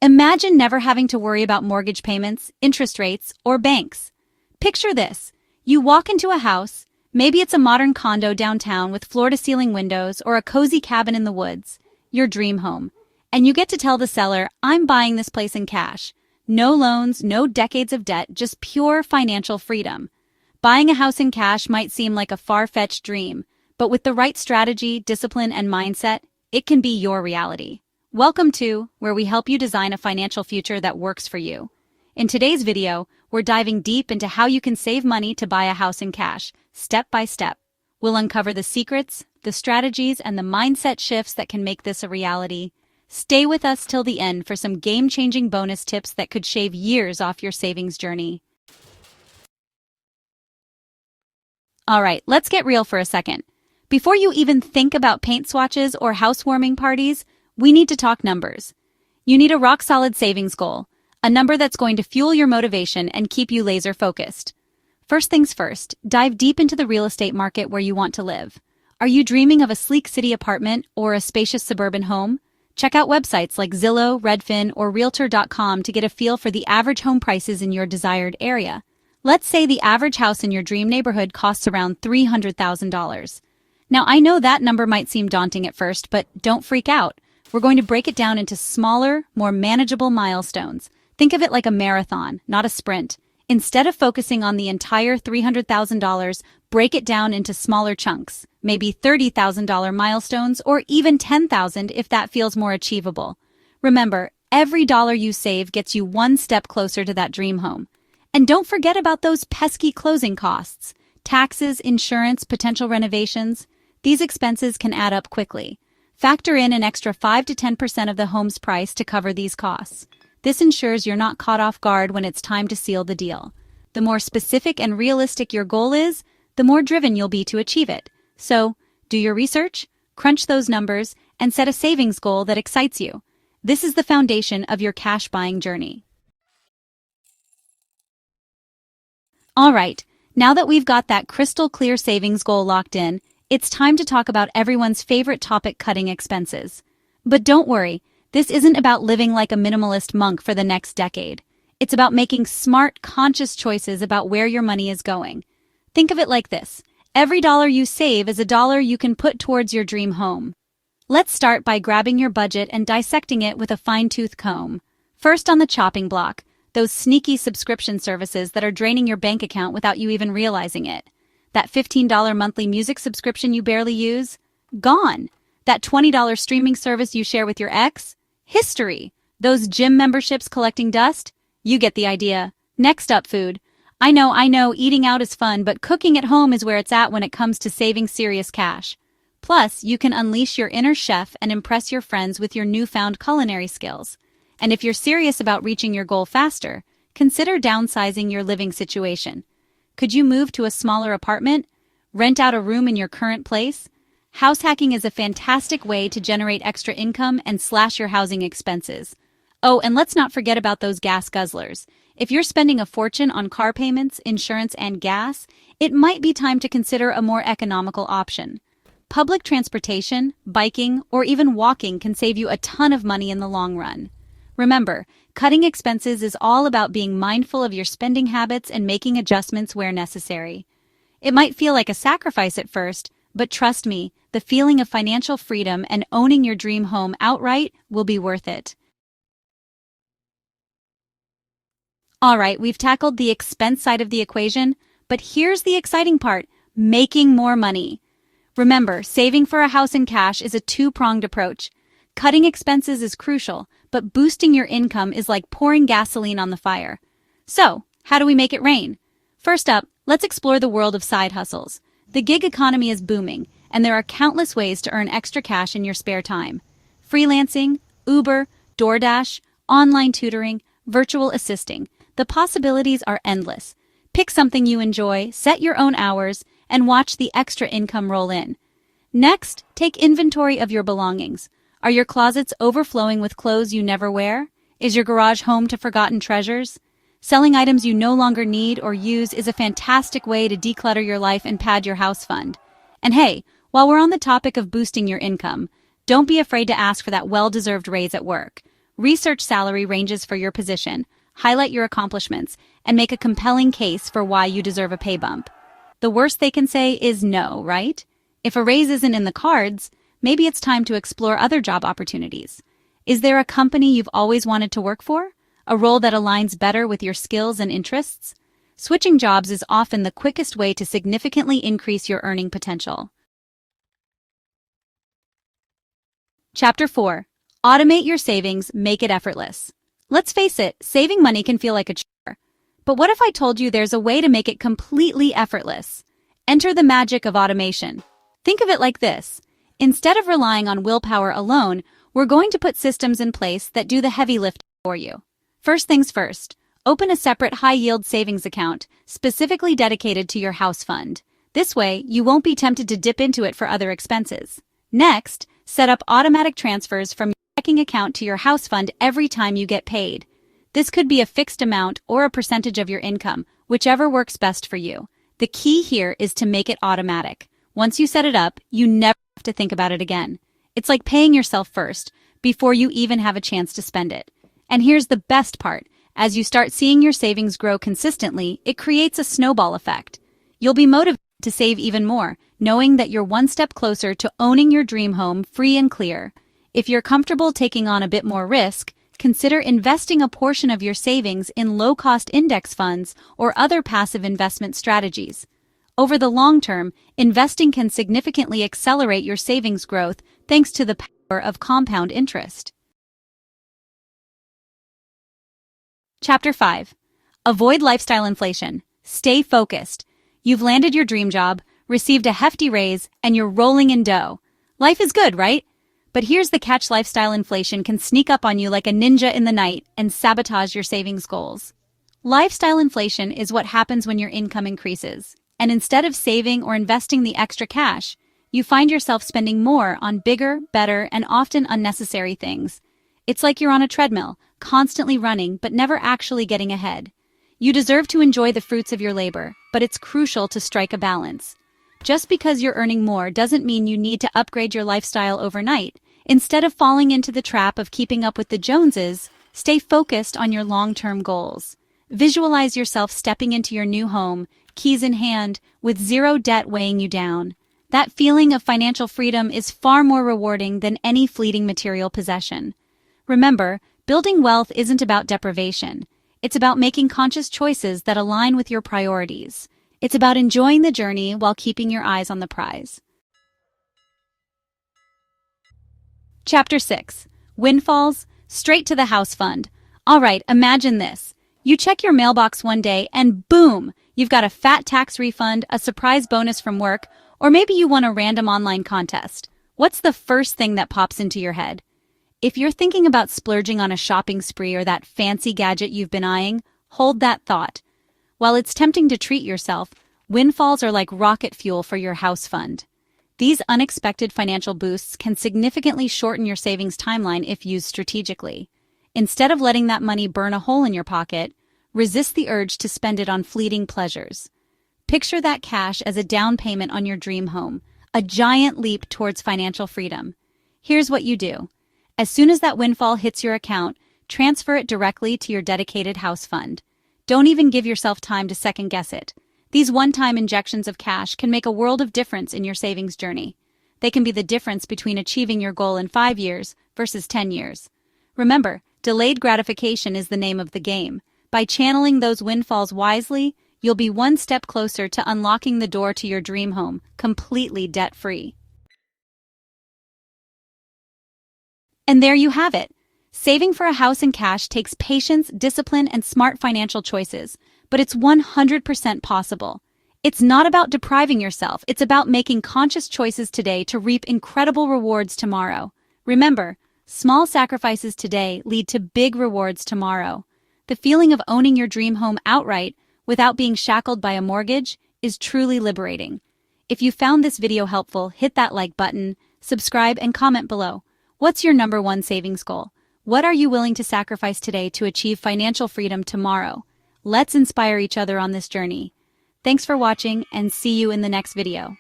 Imagine never having to worry about mortgage payments, interest rates, or banks. Picture this. You walk into a house, maybe it's a modern condo downtown with floor-to-ceiling windows or a cozy cabin in the woods, your dream home. And you get to tell the seller, I'm buying this place in cash. No loans, no decades of debt, just pure financial freedom. Buying a house in cash might seem like a far-fetched dream, but with the right strategy, discipline, and mindset, it can be your reality. Welcome to where we help you design a financial future that works for you. In today's video, we're diving deep into how you can save money to buy a house in cash, step by step. We'll uncover the secrets, the strategies, and the mindset shifts that can make this a reality. Stay with us till the end for some game-changing bonus tips that could shave years off your savings journey. All right, let's get real for a second. Before you even think about paint swatches or housewarming parties, we need to talk numbers. You need a rock-solid savings goal, a number that's going to fuel your motivation and keep you laser-focused. First things first, dive deep into the real estate market where you want to live. Are you dreaming of a sleek city apartment or a spacious suburban home? Check out websites like Zillow, Redfin, or Realtor.com to get a feel for the average home prices in your desired area. Let's say the average house in your dream neighborhood costs around $300,000. Now, I know that number might seem daunting at first, but don't freak out. We're going to break it down into smaller, more manageable milestones. Think of it like a marathon, not a sprint. Instead of focusing on the entire $300,000, break it down into smaller chunks, maybe $30,000 milestones or even $10,000 if that feels more achievable. Remember, every dollar you save gets you one step closer to that dream home. And don't forget about those pesky closing costs. Taxes, insurance, potential renovations. These expenses can add up quickly. Factor in an extra 5 to 10% of the home's price to cover these costs. This ensures you're not caught off guard when it's time to seal the deal. The more specific and realistic your goal is, the more driven you'll be to achieve it. So, do your research, crunch those numbers, and set a savings goal that excites you. This is the foundation of your cash buying journey. All right, now that we've got that crystal clear savings goal locked in, it's time to talk about everyone's favorite topic, cutting expenses. But don't worry, this isn't about living like a minimalist monk for the next decade. It's about making smart, conscious choices about where your money is going. Think of it like this. Every dollar you save is a dollar you can put towards your dream home. Let's start by grabbing your budget and dissecting it with a fine-tooth comb. First on the chopping block, those sneaky subscription services that are draining your bank account without you even realizing it. That $15 monthly music subscription you barely use? Gone. That $20 streaming service you share with your ex? History. Those gym memberships collecting dust? You get the idea. Next up, food. I know, eating out is fun, but cooking at home is where it's at when it comes to saving serious cash. Plus, you can unleash your inner chef and impress your friends with your newfound culinary skills. And if you're serious about reaching your goal faster, consider downsizing your living situation. Could you move to a smaller apartment? Rent out a room in your current place? House hacking is a fantastic way to generate extra income and slash your housing expenses. Oh, and let's not forget about those gas guzzlers. If you're spending a fortune on car payments, insurance, and gas, it might be time to consider a more economical option. Public transportation, biking, or even walking can save you a ton of money in the long run. Remember, cutting expenses is all about being mindful of your spending habits and making adjustments where necessary. It might feel like a sacrifice at first, but trust me, the feeling of financial freedom and owning your dream home outright will be worth it. All right, we've tackled the expense side of the equation, but here's the exciting part, making more money. Remember, saving for a house in cash is a two-pronged approach. Cutting expenses is crucial, but boosting your income is like pouring gasoline on the fire. So, how do we make it rain? First up, let's explore the world of side hustles. The gig economy is booming, and there are countless ways to earn extra cash in your spare time. Freelancing, Uber, DoorDash, online tutoring, virtual assisting. The possibilities are endless. Pick something you enjoy, set your own hours, and watch the extra income roll in. Next, take inventory of your belongings. Are your closets overflowing with clothes you never wear? Is your garage home to forgotten treasures? Selling items you no longer need or use is a fantastic way to declutter your life and pad your house fund. And hey, while we're on the topic of boosting your income, don't be afraid to ask for that well-deserved raise at work. Research salary ranges for your position, highlight your accomplishments, and make a compelling case for why you deserve a pay bump. The worst they can say is no, right? If a raise isn't in the cards, maybe it's time to explore other job opportunities. Is there a company you've always wanted to work for? A role that aligns better with your skills and interests? Switching jobs is often the quickest way to significantly increase your earning potential. Chapter 4. Automate your savings, make it effortless. Let's face it, saving money can feel like a chore. But what if I told you there's a way to make it completely effortless? Enter the magic of automation. Think of it like this. Instead of relying on willpower alone, we're going to put systems in place that do the heavy lifting for you. First things first, open a separate high-yield savings account specifically dedicated to your house fund. This way, you won't be tempted to dip into it for other expenses. Next, set up automatic transfers from your checking account to your house fund every time you get paid. This could be a fixed amount or a percentage of your income, whichever works best for you. The key here is to make it automatic. Once you set it up, you never have to think about it again. It's like paying yourself first, before you even have a chance to spend it. And here's the best part. As you start seeing your savings grow consistently, it creates a snowball effect. You'll be motivated to save even more, knowing that you're one step closer to owning your dream home free and clear. If you're comfortable taking on a bit more risk, consider investing a portion of your savings in low-cost index funds or other passive investment strategies. Over the long term, investing can significantly accelerate your savings growth thanks to the power of compound interest. Chapter 5. Avoid lifestyle inflation. Stay focused. You've landed your dream job, received a hefty raise, and you're rolling in dough. Life is good, right? But here's the catch: lifestyle inflation can sneak up on you like a ninja in the night and sabotage your savings goals. Lifestyle inflation is what happens when your income increases, and instead of saving or investing the extra cash, you find yourself spending more on bigger, better, and often unnecessary things. It's like you're on a treadmill, constantly running but never actually getting ahead. You deserve to enjoy the fruits of your labor, but it's crucial to strike a balance. Just because you're earning more doesn't mean you need to upgrade your lifestyle overnight. Instead of falling into the trap of keeping up with the Joneses, stay focused on your long-term goals. Visualize yourself stepping into your new home, keys in hand, with zero debt weighing you down. That feeling of financial freedom is far more rewarding than any fleeting material possession. Remember, building wealth isn't about deprivation. It's about making conscious choices that align with your priorities. It's about enjoying the journey while keeping your eyes on the prize. Chapter 6. Windfalls, straight to the house fund. All right, imagine this. You check your mailbox one day and boom, you've got a fat tax refund, a surprise bonus from work, or maybe you won a random online contest. What's the first thing that pops into your head? If you're thinking about splurging on a shopping spree or that fancy gadget you've been eyeing, hold that thought. While it's tempting to treat yourself, windfalls are like rocket fuel for your house fund. These unexpected financial boosts can significantly shorten your savings timeline if used strategically. Instead of letting that money burn a hole in your pocket, resist the urge to spend it on fleeting pleasures. Picture that cash as a down payment on your dream home, a giant leap towards financial freedom. Here's what you do. As soon as that windfall hits your account, transfer it directly to your dedicated house fund. Don't even give yourself time to second-guess it. These one-time injections of cash can make a world of difference in your savings journey. They can be the difference between achieving your goal in 5 years versus 10 years. Remember, delayed gratification is the name of the game. By channeling those windfalls wisely, you'll be one step closer to unlocking the door to your dream home, completely debt-free. And there you have it. Saving for a house in cash takes patience, discipline, and smart financial choices, but it's 100% possible. It's not about depriving yourself, it's about making conscious choices today to reap incredible rewards tomorrow. Remember, small sacrifices today lead to big rewards tomorrow. The feeling of owning your dream home outright without being shackled by a mortgage is truly liberating. If you found this video helpful, hit that like button, subscribe, and comment below. What's your number one savings goal? What are you willing to sacrifice today to achieve financial freedom tomorrow? Let's inspire each other on this journey. Thanks for watching, and see you in the next video.